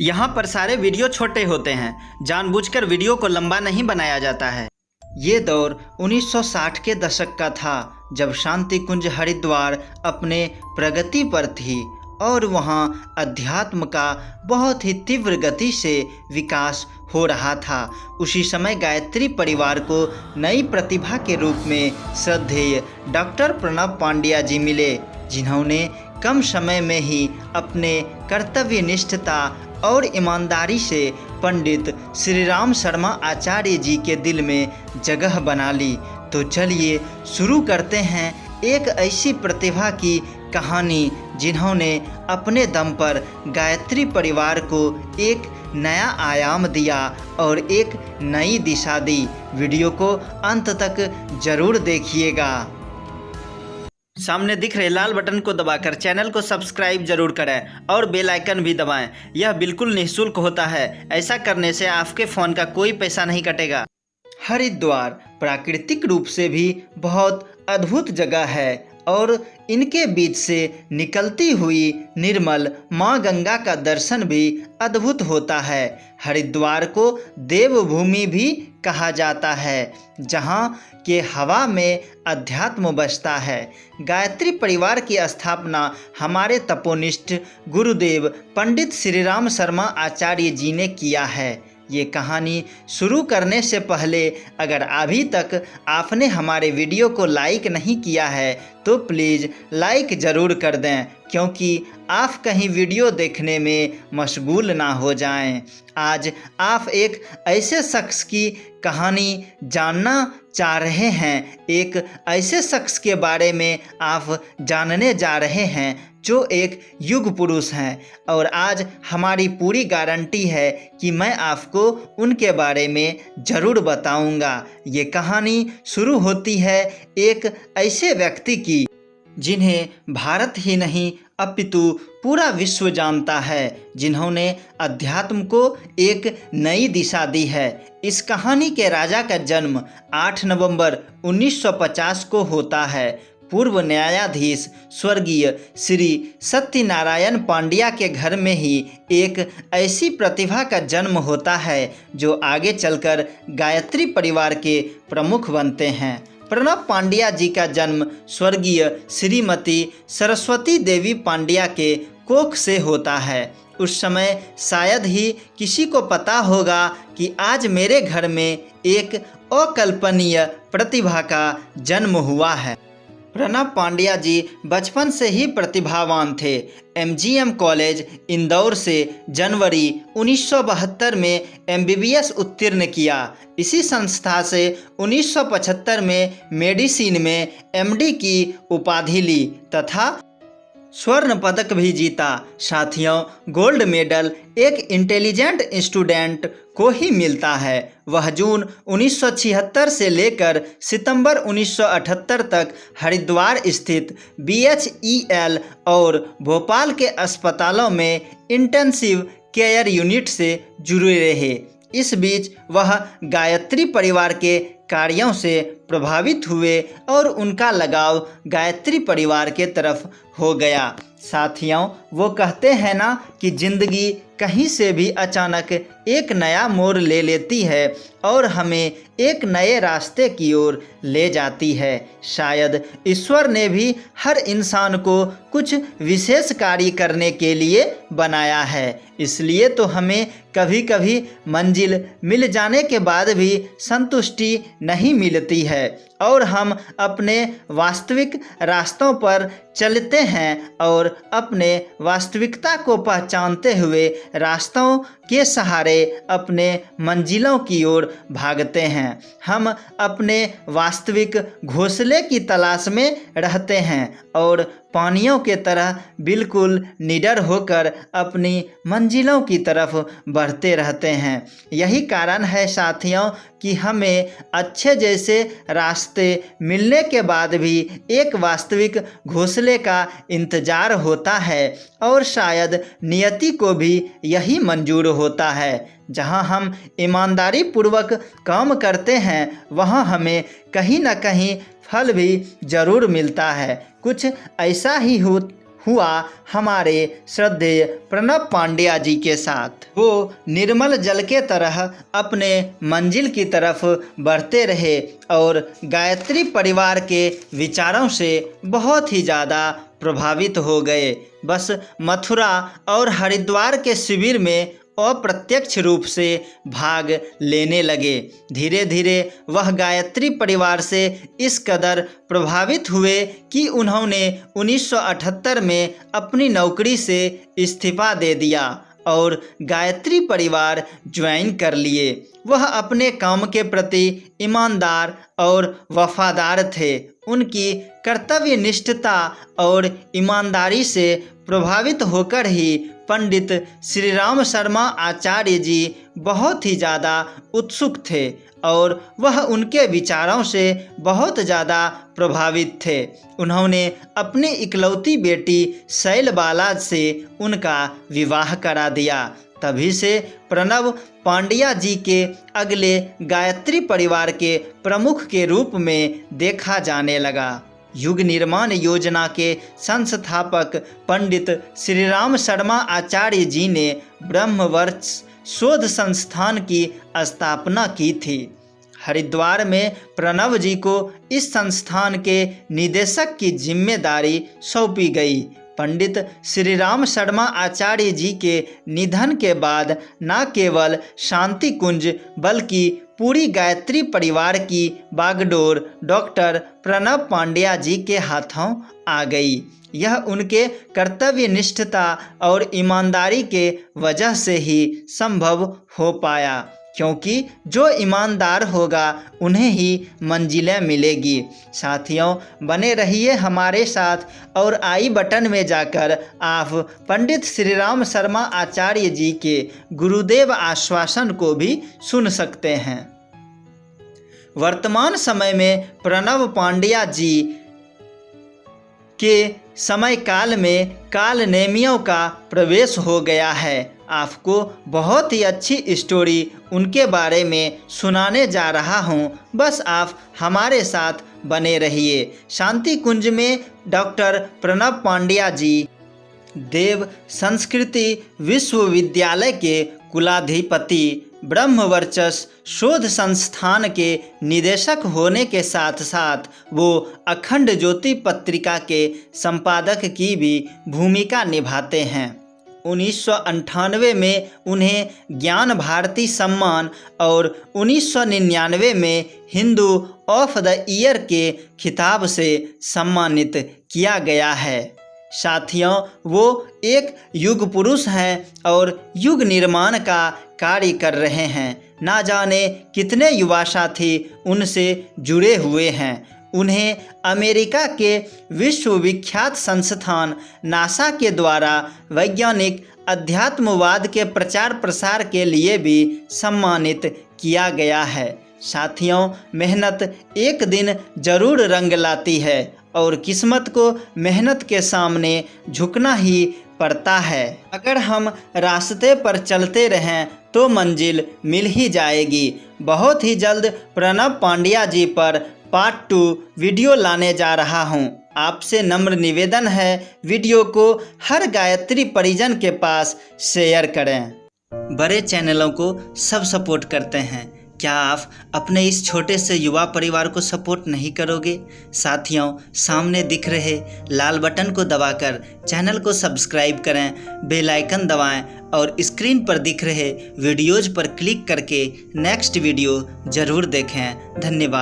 यहाँ पर सारे वीडियो छोटे होते हैं, जानबूझकर वीडियो को लंबा नहीं बनाया जाता है। ये दौर 1960 के दशक का था, जब शांति कुंज हरिद्वार अपने प्रगति पर थी और वहाँ अध्यात्म का बहुत ही तीव्र गति से विकास हो रहा था। उसी समय गायत्री परिवार को नई प्रतिभा के रूप में श्रद्धेय डॉक्टर प्रणब पांड्या जी मिले, जिन्होंने कम समय में ही अपने कर्तव्यनिष्ठता और ईमानदारी से पंडित श्री राम शर्मा आचार्य जी के दिल में जगह बना ली। तो चलिए शुरू करते हैं एक ऐसी प्रतिभा की कहानी जिन्होंने अपने दम पर गायत्री परिवार को एक नया आयाम दिया और एक नई दिशा दी। वीडियो को अंत तक जरूर देखिएगा। सामने दिख रहे लाल बटन को दबाकर चैनल को सब्सक्राइब जरूर करें और बेल आइकन भी दबाएं। यह बिल्कुल निःशुल्क होता है। ऐसा करने से आपके फ़ोन का कोई पैसा नहीं कटेगा। हरिद्वार प्राकृतिक रूप से भी बहुत अद्भुत जगह है और इनके बीच से निकलती हुई निर्मल माँ गंगा का दर्शन भी अद्भुत होता है। हरिद्वार को देवभूमि भी कहा जाता है, जहाँ के हवा में अध्यात्म बसता है। गायत्री परिवार की स्थापना हमारे तपोनिष्ठ गुरुदेव पंडित श्री राम शर्मा आचार्य जी ने किया है। ये कहानी शुरू करने से पहले अगर अभी तक आपने हमारे वीडियो को लाइक नहीं किया है तो प्लीज़ लाइक ज़रूर कर दें, क्योंकि आप कहीं वीडियो देखने में मशगूल ना हो जाएं। आज आप एक ऐसे शख्स की कहानी जानना चाह रहे हैं, एक ऐसे शख्स के बारे में आप जानने जा रहे हैं जो एक युग पुरुष हैं, और आज हमारी पूरी गारंटी है कि मैं आपको उनके बारे में ज़रूर बताऊंगा। ये कहानी शुरू होती है एक ऐसे व्यक्ति की जिन्हें भारत ही नहीं अपितु पूरा विश्व जानता है, जिन्होंने अध्यात्म को एक नई दिशा दी है। इस कहानी के राजा का जन्म 8 नवंबर 1950 को होता है। पूर्व न्यायाधीश स्वर्गीय श्री सत्यनारायण पांड्या के घर में ही एक ऐसी प्रतिभा का जन्म होता है जो आगे चलकर गायत्री परिवार के प्रमुख बनते हैं। प्रणब पांड्या जी का जन्म स्वर्गीय श्रीमती सरस्वती देवी पांड्या के कोख से होता है। उस समय शायद ही किसी को पता होगा कि आज मेरे घर में एक अकल्पनीय प्रतिभा का जन्म हुआ है। प्रणब पांड्या जी बचपन से ही प्रतिभावान थे। MGM कॉलेज इंदौर से जनवरी 1972 में MBBS उत्तीर्ण किया। इसी संस्था से 1975 में मेडिसिन में MD की उपाधि ली तथा स्वर्ण पदक भी जीता। साथियों, गोल्ड मेडल एक इंटेलिजेंट स्टूडेंट को ही मिलता है। वह जून 1976 से लेकर सितंबर 1978 तक हरिद्वार स्थित BHEL और भोपाल के अस्पतालों में इंटेंसिव केयर यूनिट से जुड़े रहे। इस बीच वह गायत्री परिवार के कार्यों से प्रभावित हुए और उनका लगाव गायत्री परिवार के तरफ हो गया। साथियों, वो कहते हैं ना कि ज़िंदगी कहीं से भी अचानक एक नया मोड़ ले लेती है और हमें एक नए रास्ते की ओर ले जाती है। शायद ईश्वर ने भी हर इंसान को कुछ विशेष कार्य करने के लिए बनाया है, इसलिए तो हमें कभी कभी मंजिल मिल जाने के बाद भी संतुष्टि नहीं मिलती है और हम अपने वास्तविक रास्तों पर चलते हैं और अपने वास्तविकता को पहचानते हुए रास्तों के सहारे अपने मंजिलों की ओर भागते हैं। हम अपने वास्तविक घोंसले की तलाश में रहते हैं और पानियों के तरह बिल्कुल निडर होकर अपनी मंजिलों की तरफ बढ़ते रहते हैं। यही कारण है साथियों कि हमें अच्छे जैसे रास्ते मिलने के बाद भी एक वास्तविक घोंसले का इंतज़ार होता है और शायद नियति को भी यही मंजूर होता है। जहाँ हम ईमानदारी पूर्वक काम करते हैं वहाँ हमें कहीं ना कहीं फल भी ज़रूर मिलता है। कुछ ऐसा ही हुआ हमारे श्रद्धेय प्रणब पांड्या जी के साथ। वो निर्मल जल के तरह अपने मंजिल की तरफ बढ़ते रहे और गायत्री परिवार के विचारों से बहुत ही ज़्यादा प्रभावित हो गए। बस मथुरा और हरिद्वार के शिविर में अप्रत्यक्ष रूप से भाग लेने लगे। धीरे धीरे वह गायत्री परिवार से इस कदर प्रभावित हुए कि उन्होंने 1978 में अपनी नौकरी से इस्तीफा दे दिया और गायत्री परिवार ज्वाइन कर लिए। वह अपने काम के प्रति ईमानदार और वफादार थे। उनकी कर्तव्य निष्ठता और ईमानदारी से प्रभावित होकर ही पंडित श्री राम शर्मा आचार्य जी बहुत ही ज़्यादा उत्सुक थे और वह उनके विचारों से बहुत ज़्यादा प्रभावित थे। उन्होंने अपनी इकलौती बेटी शैलबाला से उनका विवाह करा दिया। तभी से प्रणब पांड्या जी के अगले गायत्री परिवार के प्रमुख के रूप में देखा जाने लगा। युग निर्माण योजना के संस्थापक पंडित श्री राम शर्मा आचार्य जी ने ब्रह्मवर्ष शोध संस्थान की स्थापना की थी। हरिद्वार में प्रणब जी को इस संस्थान के निदेशक की जिम्मेदारी सौंपी गई। पंडित श्री राम शर्मा आचार्य जी के निधन के बाद न केवल शांति कुंज बल्कि पूरी गायत्री परिवार की बागडोर डॉक्टर प्रणब पांड्या जी के हाथों आ गई। यह उनके कर्तव्य निष्ठता और ईमानदारी के वजह से ही संभव हो पाया, क्योंकि जो ईमानदार होगा उन्हें ही मंजिलें मिलेगी। साथियों, बने रहिए हमारे साथ और आई बटन में जाकर आप पंडित श्री राम शर्मा आचार्य जी के गुरुदेव आश्वासन को भी सुन सकते हैं। वर्तमान समय में प्रणब पांड्या जी के समय काल में कालनेमियों का प्रवेश हो गया है। आपको बहुत ही अच्छी स्टोरी उनके बारे में सुनाने जा रहा हूँ, बस आप हमारे साथ बने रहिए। शांति कुंज में डॉक्टर प्रणब पांड्या जी देव संस्कृति विश्वविद्यालय के कुलाधिपति, ब्रह्मवर्चस शोध संस्थान के निदेशक होने के साथ साथ वो अखंड ज्योति पत्रिका के संपादक की भी भूमिका निभाते हैं। 1998 में उन्हें ज्ञान भारती सम्मान और 1999 में हिंदू ऑफ द ईयर के खिताब से सम्मानित किया गया है। साथियों, वो एक युग पुरुष हैं और युग निर्माण का कार्य कर रहे हैं। ना जाने कितने युवा साथी उनसे जुड़े हुए हैं। उन्हें अमेरिका के विश्वविख्यात संस्थान नासा के द्वारा वैज्ञानिक अध्यात्मवाद के प्रचार प्रसार के लिए भी सम्मानित किया गया है। साथियों, मेहनत एक दिन जरूर रंग लाती है और किस्मत को मेहनत के सामने झुकना ही पड़ता है। अगर हम रास्ते पर चलते रहें तो मंजिल मिल ही जाएगी। बहुत ही जल्द प्रणब पांड्या जी पर पार्ट 2 वीडियो लाने जा रहा हूं। आपसे नम्र निवेदन है, वीडियो को हर गायत्री परिजन के पास शेयर करें। बड़े चैनलों को सब सपोर्ट करते हैं, क्या आप अपने इस छोटे से युवा परिवार को सपोर्ट नहीं करोगे? साथियों, सामने दिख रहे लाल बटन को दबाकर चैनल को सब्सक्राइब करें, बेल आइकन दबाएं और स्क्रीन पर दिख रहे वीडियोज़ पर क्लिक करके नेक्स्ट वीडियो ज़रूर देखें। धन्यवाद।